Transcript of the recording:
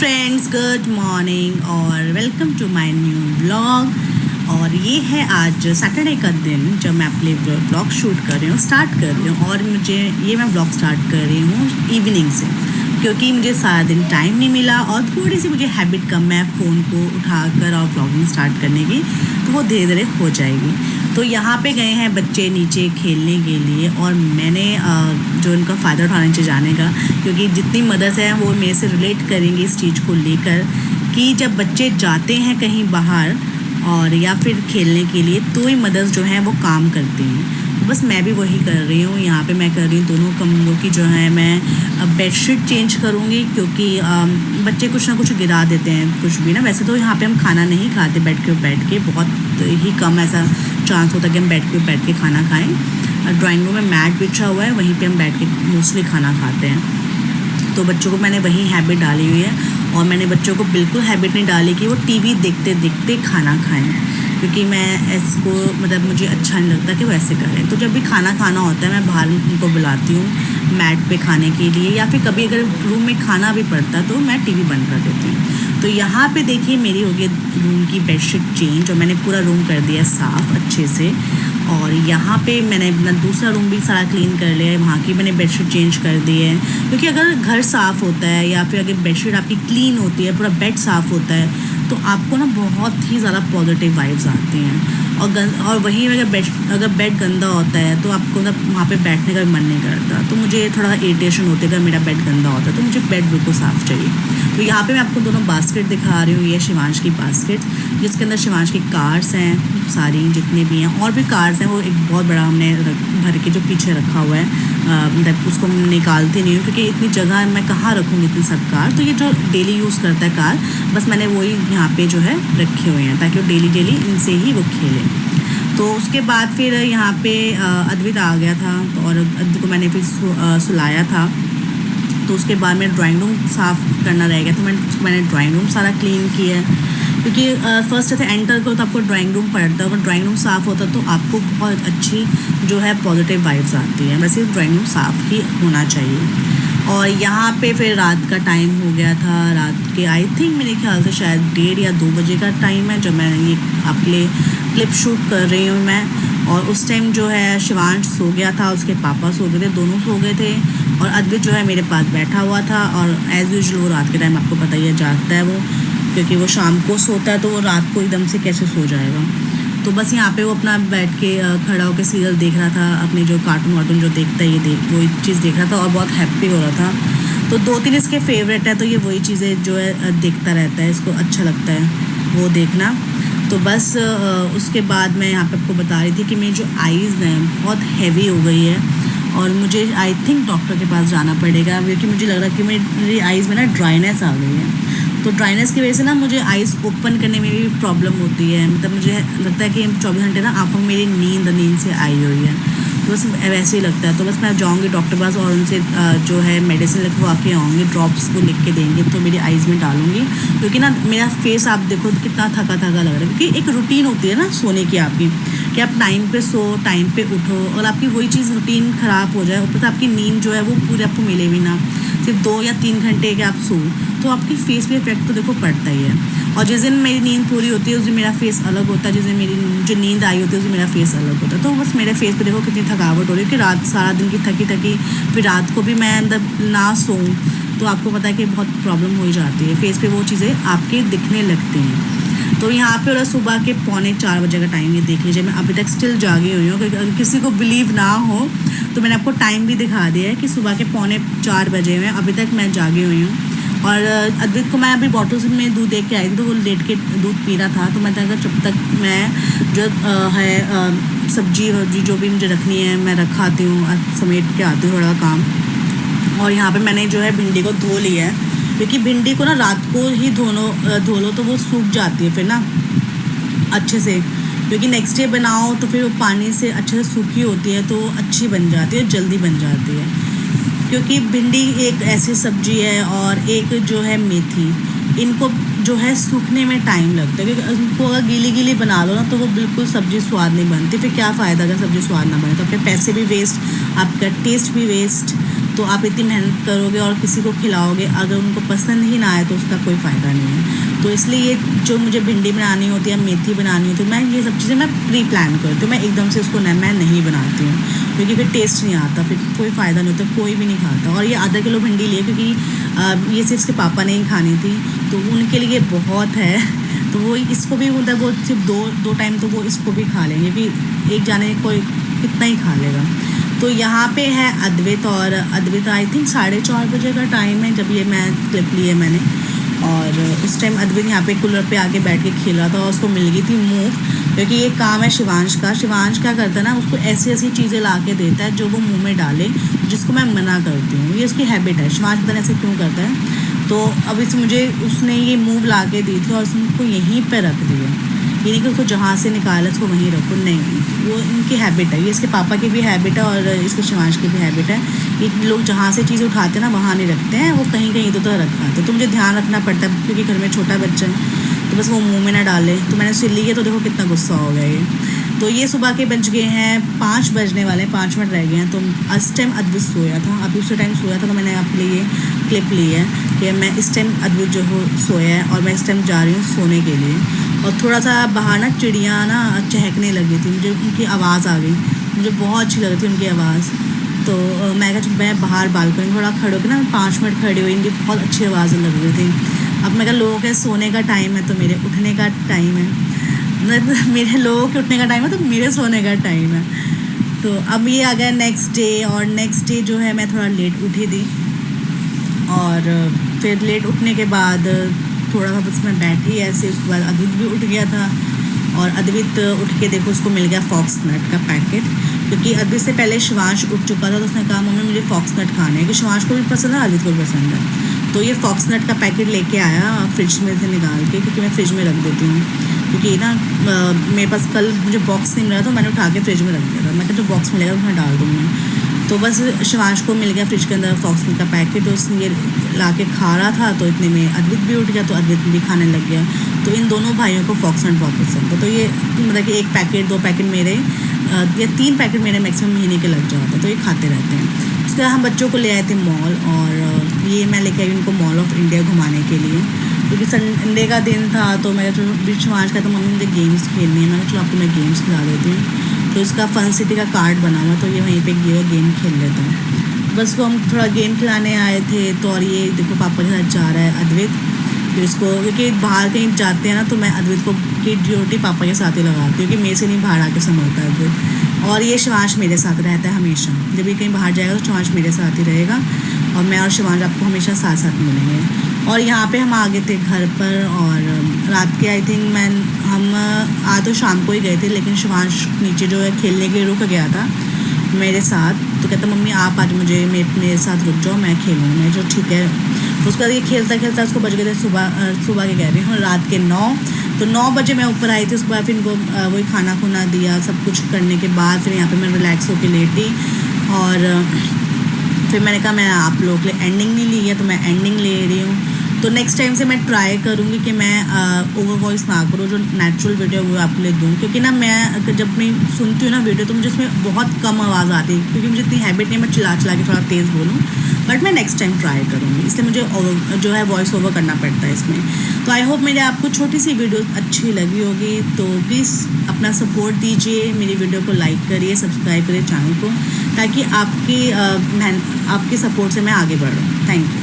Friends, good morning और welcome to my new blog. और ये है आज सैटरडे का दिन जब मैं अपने ब्लॉग शूट कर रही हूँ, स्टार्ट कर रही हूँ। और ये मैं ब्लॉग स्टार्ट कर रही हूँ इवनिंग से, क्योंकि मुझे सारा दिन टाइम नहीं मिला और थोड़ी सी मुझे हैबिट कम है फ़ोन को उठाकर और ब्लॉगिंग स्टार्ट करने की, तो वो धीरे धीरे हो जाएगी। तो यहाँ पे गए हैं बच्चे नीचे खेलने के लिए और मैंने जो इनका फ़ायदा उठाना चाहिए जाने का, क्योंकि जितनी मदर्स हैं वो मेरे से रिलेट करेंगे इस चीज़ को लेकर कि जब बच्चे जाते हैं कहीं बाहर और या फिर खेलने के लिए तो ही मदर्स जो हैं वो काम करती हैं। तो बस मैं भी वही कर रही हूँ। यहाँ पे मैं कर रही हूँ दोनों कमरों की जो है मैं बेडशीट चेंज करूँगी, क्योंकि बच्चे कुछ ना कुछ गिरा देते हैं कुछ भी ना। वैसे तो यहाँ पे हम खाना नहीं खाते बैठ के बहुत ही कम ऐसा चांस होता है कि हम बैठ के खाना खाएं। ड्राइंग रूम में मैट बिछा हुआ है, वहीं पे हम बैठ के मोस्टली खाना खाते हैं। तो बच्चों को मैंने वही हैबिट डाली हुई है और मैंने बच्चों को बिल्कुल हैबिट नहीं डाली कि वो टीवी देखते देखते खाना खाएं, क्योंकि मैं इसको मतलब मुझे अच्छा नहीं लगता कि वो ऐसे करें। तो जब भी खाना खाना होता है मैं बाहर उनको बुलाती हूँ मैट पे खाने के लिए, या फिर कभी अगर रूम में खाना भी पड़ता तो मैं टीवी बंद कर देती हूँ। तो यहाँ पे देखिए मेरी हो गई रूम की बेडशीट चेंज और मैंने पूरा रूम कर दिया साफ़ अच्छे से। और यहाँ पे मैंने अपना दूसरा रूम भी सारा क्लीन कर लिया है, वहाँ की मैंने बेडशीट चेंज कर दी है। क्योंकि अगर घर साफ़ होता है या फिर अगर बेडशीट आपकी क्लीन होती है, पूरा बेड साफ़ होता है, तो आपको ना बहुत ही ज़्यादा पॉजिटिव वाइब्स आती हैं। और वहीं अगर बेड गंदा होता है तो आपको ना वहाँ पे बैठने का भी मन नहीं करता। तो मुझे थोड़ा इरिटेशन होती है अगर मेरा बेड गंदा होता है, तो मुझे बेड बिल्कुल साफ़ चाहिए। तो यहाँ पे मैं आपको दोनों बास्केट दिखा रही हूँ। ये शिवांश की बास्केट जिसके अंदर शिवांश की कार्स हैं सारी जितने भी हैं, और भी कार्स हैं। वो एक बहुत बड़ा हमने भर के जो पीछे रखा हुआ है, मतलब उसको निकालती नहीं हूँ क्योंकि इतनी जगह मैं कहाँ रखूँगी इतनी सब कार। तो ये जो डेली यूज़ करता है कार, बस मैंने वही यहाँ पे जो है रखे हुए हैं ताकि वो डेली इनसे ही वो खेलें। तो उसके बाद फिर यहाँ पे अद्वित आ गया था और अद्वित को मैंने फिर सुलाया था। तो उसके बाद मैं ड्राइंग रूम साफ़ करना रह गया, तो मैंने ड्राइंग रूम सारा क्लीन किया है। क्योंकि फर्स्ट से एंटर करो तो आपको ड्राइंग रूम पड़ता है, अगर ड्राइंग रूम साफ़ होता तो आपको बहुत अच्छी जो है पॉजिटिव वाइब्स आती है। वैसे ड्राइंग रूम साफ़ ही होना चाहिए। और यहाँ पे फिर रात का टाइम हो गया था, रात के आई थिंक मेरे ख्याल से शायद 1:30 या 2 बजे का टाइम है जब मैं ये आपके लिए क्लिप शूट कर रही हूँ मैं। और उस टाइम जो है शिवांश सो गया था, उसके पापा सो गए थे, दोनों सो गए थे और अद्वित जो है मेरे पास बैठा हुआ था। और एज़ यूजुअल वो रात के टाइम आपको पता ही है जागता है वो, क्योंकि वो शाम को सोता है तो वो रात को एकदम से कैसे सो जाएगा। तो बस यहाँ पे वो अपना बैठ के खड़ा होकर सीरियल देख रहा था, अपने जो कार्टून वार्टून जो देखता है वो चीज़ देख रहा था और बहुत हैप्पी हो रहा था। तो 2-3 इसके फेवरेट है, तो ये वही चीज़ें जो है देखता रहता है, इसको अच्छा लगता है वो देखना। तो बस उसके बाद मैं यहाँ पे आपको बता रही थी कि मेरी जो आईज़ हैं बहुत हैवी हो गई है और मुझे आई थिंक डॉक्टर के पास जाना पड़ेगा, क्योंकि मुझे लग रहा है कि मेरी आईज़ में ना ड्राइनेस आ गई है। तो ड्राइनेस की वजह से ना मुझे आइज़ ओपन करने में भी प्रॉब्लम होती है। मतलब मुझे लगता है कि 24 घंटे ना आँखों में मेरी नींद से आई हुई है, तो बस वैसे ही लगता है। तो बस मैं जाऊँगी डॉक्टर पास और उनसे जो है मेडिसिन लिखवा के आऊँगी, ड्रॉप्स को लिख के देंगे तो मेरी आइज़ में डालूँगी। क्योंकि ना मेरा फेस आप देखो कितना थका लग रहा है, क्योंकि एक रूटीन होती है ना सोने की आपकी, कि आप टाइम पे सो टाइम पे उठो, और आपकी वही चीज़ रूटीन ख़राब हो जाए ऊपर से आपकी नींद जो है वो पूरी आपको मिले भी ना, सिर्फ 2 या 3 घंटे के आप सो, तो आपकी फेस पे इफेक्ट तो देखो पड़ता ही है। और जिस दिन मेरी नींद पूरी होती है उस दिन मेरा फेस अलग होता है, जिस दिन मेरी जो नींद आई होती है उस दिन मेरा फेस अलग होता है। तो बस मेरे फेस पे देखो कितनी थकावट हो रही है कि रात सारा दिन की थकी फिर रात को भी मैं अंदर ना सोऊं तो आपको पता है कि बहुत प्रॉब्लम हो ही जाती है, फेस पे वो चीज़ें आपके दिखने लगती हैं। तो यहाँ पे और सुबह के 3:45 बजे का टाइम, ये देख लीजिए मैं अभी तक स्टिल जागी हुई हूँ। अगर किसी को बिलीव ना हो तो मैंने आपको टाइम भी दिखा दिया है कि सुबह के 3:45 बजे में अभी तक मैं जागी हुई हूँ। और अद्वित को मैं अभी बॉटल में दूध दे के आई थी तो वो लेट के दूध पी रहा था, तो मैं अगर जब तक मैं जो है सब्जी वब्जी जो भी मुझे रखनी है मैं रखाती हूँ, समेट के आती हूँ थोड़ा काम। और यहाँ पे मैंने जो है भिंडी को धो लिया है, क्योंकि भिंडी को ना रात को ही धो लो तो वो सूख जाती है फिर ना अच्छे से, क्योंकि नेक्स्ट डे बनाओ तो फिर वो पानी से अच्छे से सूखी होती है तो अच्छी बन जाती है, जल्दी बन जाती है। क्योंकि भिंडी एक ऐसी सब्जी है और एक जो है मेथी, इनको जो है सूखने में टाइम लगता है, क्योंकि उनको अगर गीली गीली बना लो ना तो वो बिल्कुल सब्ज़ी स्वाद नहीं बनती। फिर क्या फ़ायदा अगर सब्ज़ी स्वाद ना बने, तो आपके पैसे भी वेस्ट, आपका टेस्ट भी वेस्ट। तो आप इतनी मेहनत करोगे और किसी को खिलाओगे, अगर उनको पसंद ही ना आए तो उसका कोई फ़ायदा नहीं है। तो इसलिए ये जो मुझे भिंडी बनानी होती है, मेथी बनानी होती है, मैं ये सब चीज़ें मैं प्री प्लान करती हूँ। मैं एकदम से उसको मैं नहीं बनाती हूँ, क्योंकि फिर टेस्ट नहीं आता, फिर कोई फ़ायदा नहीं होता, कोई भी नहीं खाता। और ये आधा किलो भिंडी लिए, क्योंकि ये सिर्फ उसके पापा ने ही खानी थी, तो उनके लिए बहुत है। तो वो इसको भी मतलब वो सिर्फ दो टाइम तो वो इसको भी खा लेंगे, क्योंकि एक जाने कोई कितना ही खा लेगा। तो यहाँ पे है अद्वित, और अद्वित आई थिंक 4:30 बजे का टाइम है जब ये मैं क्लिप ली है मैंने। और उस टाइम अद्वित यहाँ पे कूलर पे आके बैठ के खेल रहा था, और उसको मिल गई थी मूव, क्योंकि ये काम है शिवांश का। शिवांश क्या करता है ना, उसको ऐसी ऐसी चीज़ें ला के देता है जो वो मुंह में डाले, जिसको मैं मना करती हूँ। ये उसकी हैबिट है। शिवांश पता नहीं ऐसे क्यों करता है। तो अभी से मुझे उसने ये मूव ला के दी थी, और उसको यहीं पर रख दिया। ये नहीं कि उसको जहाँ से निकाला उसको वहीं रखो, नहीं, वो इनकी हैबिट है। ये इसके पापा की भी हैबिट है और इसके शिवांश की भी हैबिट है। ये लोग जहाँ से चीज़ उठाते हैं ना, वहाँ नहीं रखते हैं, वो कहीं कहीं इधर रखा है। तो मुझे ध्यान रखना पड़ता है, क्योंकि घर में छोटा बच्चा है, तो बस वो मुंह में ना डाले। तो मैंने उसे ली है, तो देखो कितना गुस्सा हो गया ये। तो ये सुबह के बज गए हैं 5 बजने वाले हैं, 5 मिनट रह गए हैं। तो इस टाइम अद्वित सोया था, अभी उसी टाइम सोया था, तो मैंने आपके लिए क्लिप ली है कि मैं इस टाइम अद्वित जो हो सोया है, और मैं इस टाइम जा रही हूँ सोने के लिए। और थोड़ा सा बाहर ना चिड़िया ना चहकने लगी थी, मुझे उनकी आवाज़ आ गई, मुझे बहुत अच्छी लगी थी उनकी आवाज़। तो मैं कहा मैं बाहर बालकनी थोड़ा खड़े होकर ना 5 मिनट खड़ी हुई, इनकी बहुत अच्छी आवाज़ लग रही थी। अब मैं कहा लोगों के सोने का टाइम है तो मेरे उठने का टाइम है, मेरे लोगों के उठने का टाइम है तो मेरे सोने का टाइम है। तो अब ये आ गया नेक्स्ट डे, और नेक्स्ट डे जो है मैं थोड़ा लेट उठी थी, और फिर लेट उठने के बाद थोड़ा सा बस मैं बैठी ऐसे। उसके बाद अद्वित भी उठ गया था, और अद्वित उठ के देखो उसको मिल गया फॉक्स नट का पैकेट, क्योंकि अद्वित से पहले शिवांश उठ चुका था। तो उसने कहा मम्मी मुझे फॉक्स नट खाने हैं, कि शिवांश को भी पसंद है, अद्वित को भी पसंद है। तो ये फॉक्स नट का पैकेट लेके आया फ्रिज में से निकाल के, क्योंकि मैं फ्रिज में रख देती हूँ, क्योंकि ना मेरे पास कल मुझे बॉक्स नहीं मिला, तो मैंने उठा के फ्रिज में रख दिया था। मैं कहा जो बॉक्स मिलेगा उसमें डाल दूँगी। तो बस शिवांश को मिल गया फ्रिज के अंदर फॉक्स नट का पैकेट, तो उसने ये ला के खा रहा था। तो इतने में अद्वित भी उठ गया, तो अद्वित भी खाने लग गया। तो इन दोनों भाइयों को फॉक्स नट बहुत पसंद है। तो ये मतलब कि 1 पैकेट 2 पैकेट मेरे या 3 पैकेट मेरे मैक्सिमम महीने के लग जाते हैं, तो ये खाते रहते हैं। उसके बाद हम बच्चों को ले आए थे मॉल, और ये मैं लेके आई उनको मॉल ऑफ इंडिया घुमाने के लिए, क्योंकि संडे का दिन था। तो मैं चलो शिवांश का तो मम्मी मुझे गेम्स खेलने हैं, मैं चलो आपको मैं गेम्स खिला देती हूँ। तो इसका फन सिटी का कार्ड बना हुआ, तो ये वहीं पे ये गेम खेल लेता हूँ। बस को हम थोड़ा गेम खिलाने आए थे। तो और ये देखो पापा के साथ जा रहा है अद्वित, तो इसको क्योंकि बाहर कहीं जाते हैं ना, तो मैं अद्वित को की ड्यूटी पापा के साथ ही लगाती हूँ, क्योंकि मेरे से नहीं बाहर आके संभलता है अद्वित। और ये शिवांश मेरे साथ रहता है हमेशा, जब ये कहीं बाहर जाएगा तो शिवांश मेरे साथ ही रहेगा, और मैं और शिवांश आपको हमेशा साथ साथ मिलेंगे। और यहाँ पे हम आ गए थे घर पर, और रात के आई थिंक हम आज तो शाम को ही गए थे, लेकिन शिवांश नीचे जो है खेलने के लिए रुक गया था मेरे साथ। तो कहता मम्मी आप आज मुझे मेरे साथ रुक जाओ, मैं खेलूँ। मैं जो ठीक है। उसके बाद ये खेलता खेलता उसको बज गए थे सुबह के कह रही हूँ रात के 9। तो 9 बजे मैं ऊपर आई थी। उसके बाद फिर इनको वही खाना खुना दिया, सब कुछ करने के बाद फिर यहाँ पे मैं रिलैक्स होकर लेटी, और फिर मैंने कहा मैं आप लोगों के लिए एंडिंग नहीं ली है, तो मैं एंडिंग ले रही हूँ। तो नेक्स्ट टाइम से मैं ट्राई करूँगी कि मैं ओवर वॉइस ना करूँ, जो नेचुरल वीडियो वो आपके लिए दूँ, क्योंकि ना मैं जब मैं सुनती हूँ ना वीडियो, तो मुझे उसमें बहुत कम आवाज़ आती है, क्योंकि मुझे इतनी हैबिट नहीं मैं चिल्ला के थोड़ा तेज़ बोलूँ। बट मैं नेक्स्ट टाइम ट्राई करूँगी, इसलिए मुझे जो है वॉइस ओवर करना पड़ता है इसमें। तो आई होप मेरे आपको छोटी सी वीडियो अच्छी लगी होगी। तो प्लीज़ अपना सपोर्ट दीजिए, मेरी वीडियो को लाइक करिए, सब्सक्राइब करिए चैनल को, ताकि आपकी सपोर्ट से मैं आगे बढ़ूँ। Thank you.